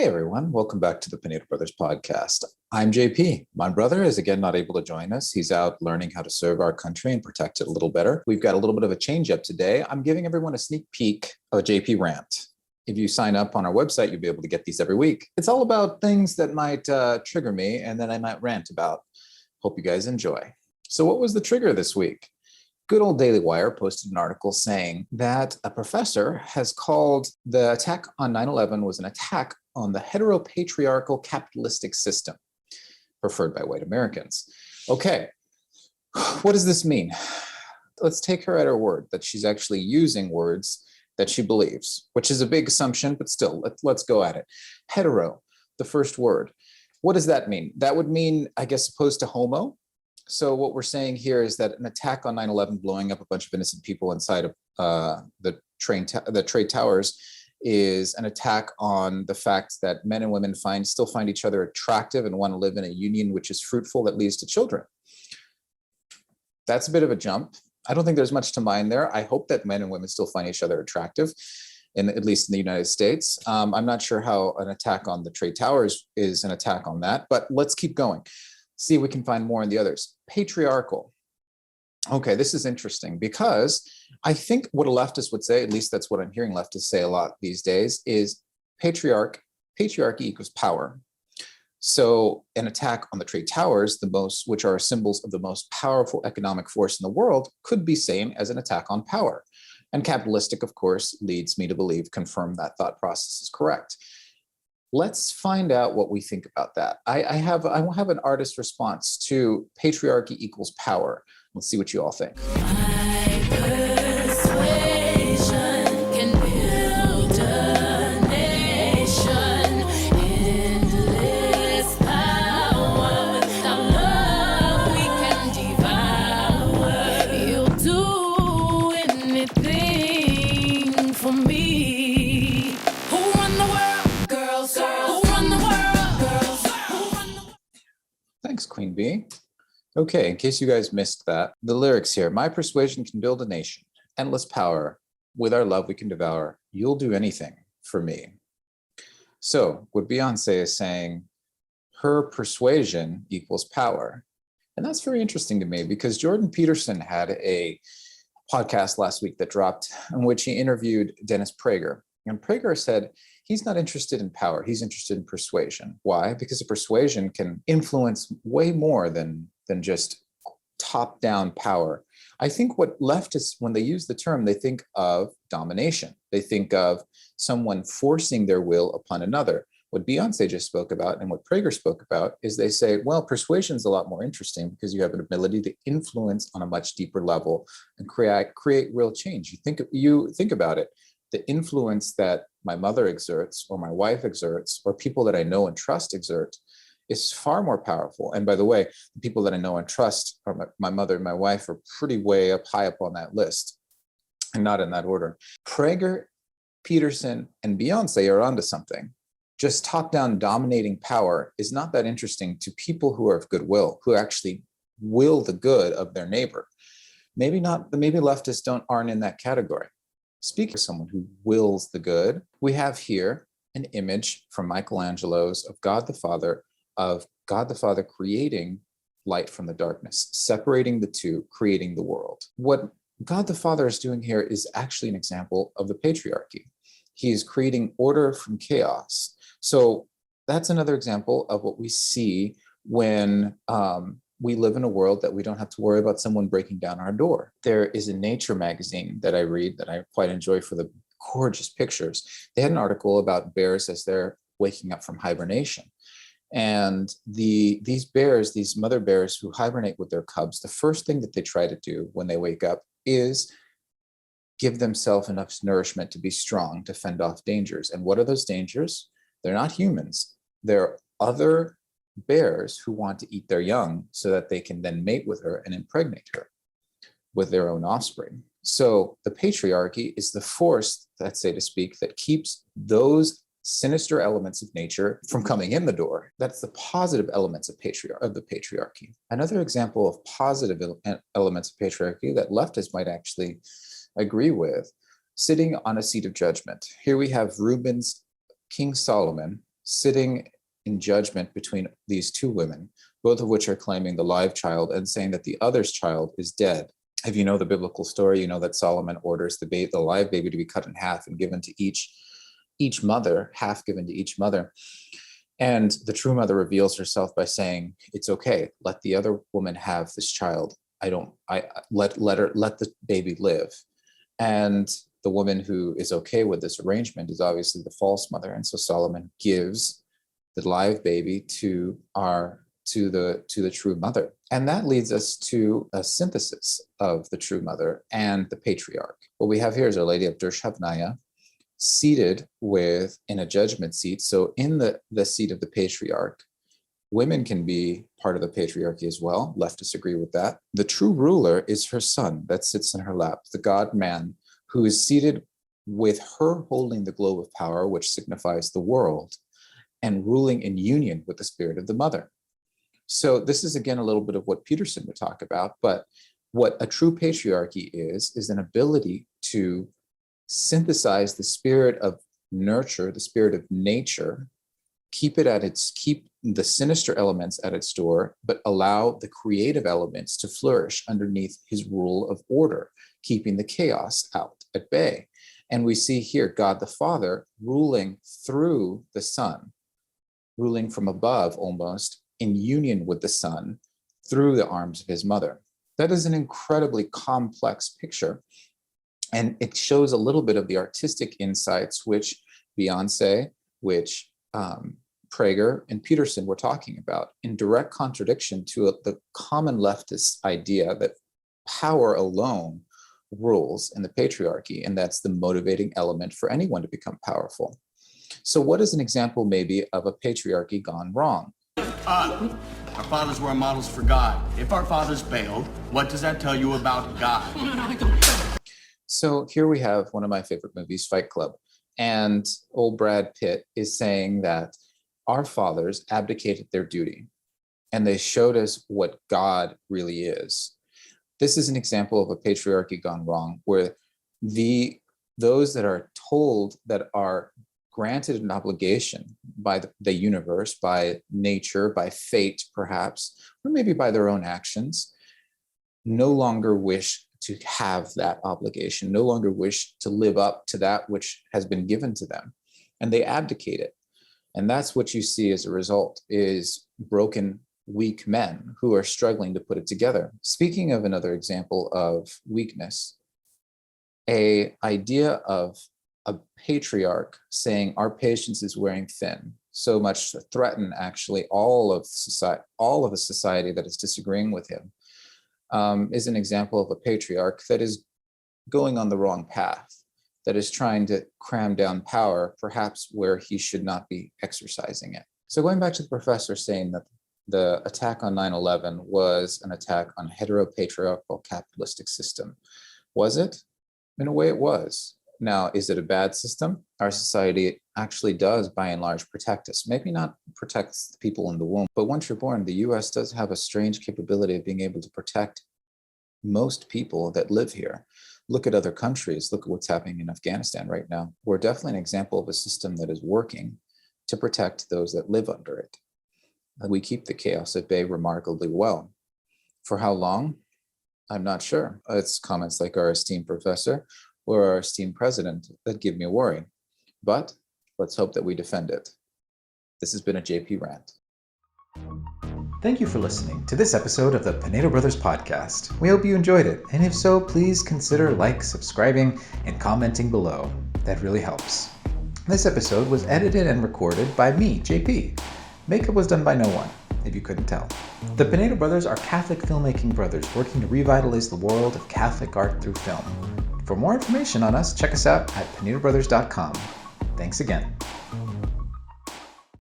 Hey everyone, welcome back to the Pineda Brothers podcast. I'm JP. My brother is again not able to join us. He's out learning how to serve our country and protect it a little better. We've got a little bit of a change up today. I'm giving everyone a sneak peek of a JP rant. If you sign up on our website, you'll be able to get these every week. It's all about things that might trigger me and then I might rant about. Hope you guys enjoy. So what was the trigger this week? Good old Daily Wire posted an article saying that a professor has called the attack on 9/11 was an attack on the heteropatriarchal capitalistic system preferred by white Americans. Okay, what does this mean? Let's take her at her word that she's actually using words that she believes, which is a big assumption, but still, let's go at it. Hetero, the first word. What does that mean? That would mean, I guess, opposed to homo. So what we're saying here is that an attack on 9/11, blowing up a bunch of innocent people inside of the trade towers, is an attack on the fact that men and women still find each other attractive and want to live in a union which is fruitful that leads to children. That's a bit of a jump. I don't think there's much to mind there. I hope that men and women still find each other attractive, at least in the United States. I'm not sure how an attack on the trade towers is an attack on that, but let's keep going. See if we can find more in the others. Patriarchal. Okay, this is interesting because I think what a leftist would say, at least that's what I'm hearing leftists say a lot these days, is patriarchy equals power. So an attack on the trade towers, which are symbols of the most powerful economic force in the world, could be seen as an attack on power. And capitalistic, of course, leads me to confirm that thought process is correct. Let's find out what we think about that. I have an artist response to patriarchy equals power. Let's see what you all think. My persuasion can build a nation. Endless power. Without love, we can devour. You'll do anything for me. Who run the world? Girls. Who run the world? Girls. Who run the world? Thanks, Queen Bee. Okay, in case you guys missed that, the lyrics here. My persuasion can build a nation. Endless power. With our love, we can devour. You'll do anything for me. So what Beyonce is saying, her persuasion equals power. And that's very interesting to me because Jordan Peterson had a podcast last week that dropped in which he interviewed Dennis Prager. And Prager said he's not interested in power. He's interested in persuasion. Why? Because a persuasion can influence way more than just top-down power. I think what leftists, when they use the term, they think of domination. They think of someone forcing their will upon another. What Beyonce just spoke about and what Prager spoke about is they say, well, persuasion is a lot more interesting because you have an ability to influence on a much deeper level and create real change. You think about it. The influence that my mother exerts or my wife exerts or people that I know and trust exert is far more powerful. And by the way, the people that I know and trust are my mother and my wife are pretty way high up on that list and not in that order. Prager, Peterson, and Beyonce are onto something. Just top-down dominating power is not that interesting to people who are of goodwill, who actually will the good of their neighbor. Maybe leftists aren't in that category. Speaking of someone who wills the good, we have here an image from Michelangelo's of God the Father creating light from the darkness, separating the two, creating the world. What God the Father is doing here is actually an example of the patriarchy. He is creating order from chaos. So that's another example of what we see when we live in a world that we don't have to worry about someone breaking down our door. There is a Nature magazine that I read that I quite enjoy for the gorgeous pictures. They had an article about bears as they're waking up from hibernation. And these mother bears who hibernate with their cubs, the first thing that they try to do when they wake up is give themselves enough nourishment to be strong, to fend off dangers. And what are those dangers? They're not humans. They're other bears who want to eat their young so that they can then mate with her and impregnate her with their own offspring. So the patriarchy is the force, let's say to speak, that keeps those sinister elements of nature from coming in the door. That's the positive elements of the patriarchy. Another example of positive elements of patriarchy that leftists might actually agree with, sitting on a seat of judgment. Here we have Rubens' King Solomon sitting in judgment between these two women, both of which are claiming the live child and saying that the other's child is dead. If you know the biblical story, you know that Solomon orders the live baby to be cut in half and given to each mother, half given to each mother. And the true mother reveals herself by saying, it's okay, let the other woman have this child. Let the baby live. And the woman who is okay with this arrangement is obviously the false mother. And so Solomon gives the live baby to the true mother. And that leads us to a synthesis of the true mother and the patriarch. What we have here is Our Lady of Dershavnaya seated in a judgment seat. So in the seat of the patriarch, women can be part of the patriarchy as well. Leftists agree with that. The true ruler is her son that sits in her lap, the God-man, who is seated with her holding the globe of power, which signifies the world, and ruling in union with the spirit of the mother. So this is, again, a little bit of what Peterson would talk about, but what a true patriarchy is an ability to synthesize the spirit of nurture, the spirit of nature, keep the sinister elements at its door, but allow the creative elements to flourish underneath his rule of order, keeping the chaos out at bay. And we see here God the Father ruling through the Son, ruling from above almost, in union with the Son through the arms of his mother. That is an incredibly complex picture. And it shows a little bit of the artistic insights which Beyonce, which Prager and Peterson were talking about, in direct contradiction to the common leftist idea that power alone rules in the patriarchy, and that's the motivating element for anyone to become powerful. So what is an example maybe of a patriarchy gone wrong? Our fathers were models for God. If our fathers failed, what does that tell you about God? So here we have one of my favorite movies, Fight Club. And old Brad Pitt is saying that our fathers abdicated their duty and they showed us what God really is. This is an example of a patriarchy gone wrong, where those that are told, that are granted an obligation by the universe, by nature, by fate perhaps, or maybe by their own actions, no longer wish to have that obligation, no longer wish to live up to that which has been given to them, and they abdicate it. And that's what you see as a result, is broken, weak men who are struggling to put it together. Speaking of another example of weakness, an idea of a patriarch saying our patience is wearing thin, so much to threaten actually all of a society that is disagreeing with him, is an example of a patriarch that is going on the wrong path, that is trying to cram down power, perhaps where he should not be exercising it. So going back to the professor saying that the attack on 9/11 was an attack on a heteropatriarchal capitalistic system. Was it? In a way it was. Now, is it a bad system? Our society actually does, by and large, protect us. Maybe not protects the people in the womb, but once you're born, the US does have a strange capability of being able to protect most people that live here. Look at other countries. Look at what's happening in Afghanistan right now. We're definitely an example of a system that is working to protect those that live under it. We keep the chaos at bay remarkably well. For how long? I'm not sure. It's comments like our esteemed professor or our esteemed president that give me a worry. But let's hope that we defend it. This has been a JP Rant. Thank you for listening to this episode of the Pinedo Brothers Podcast. We hope you enjoyed it, and if so, please consider subscribing, and commenting below. That really helps. This episode was edited and recorded by me, JP. Makeup was done by no one, if you couldn't tell. The Pinedo Brothers are Catholic filmmaking brothers working to revitalize the world of Catholic art through film. For more information on us, check us out at pinedobrothers.com. Thanks again.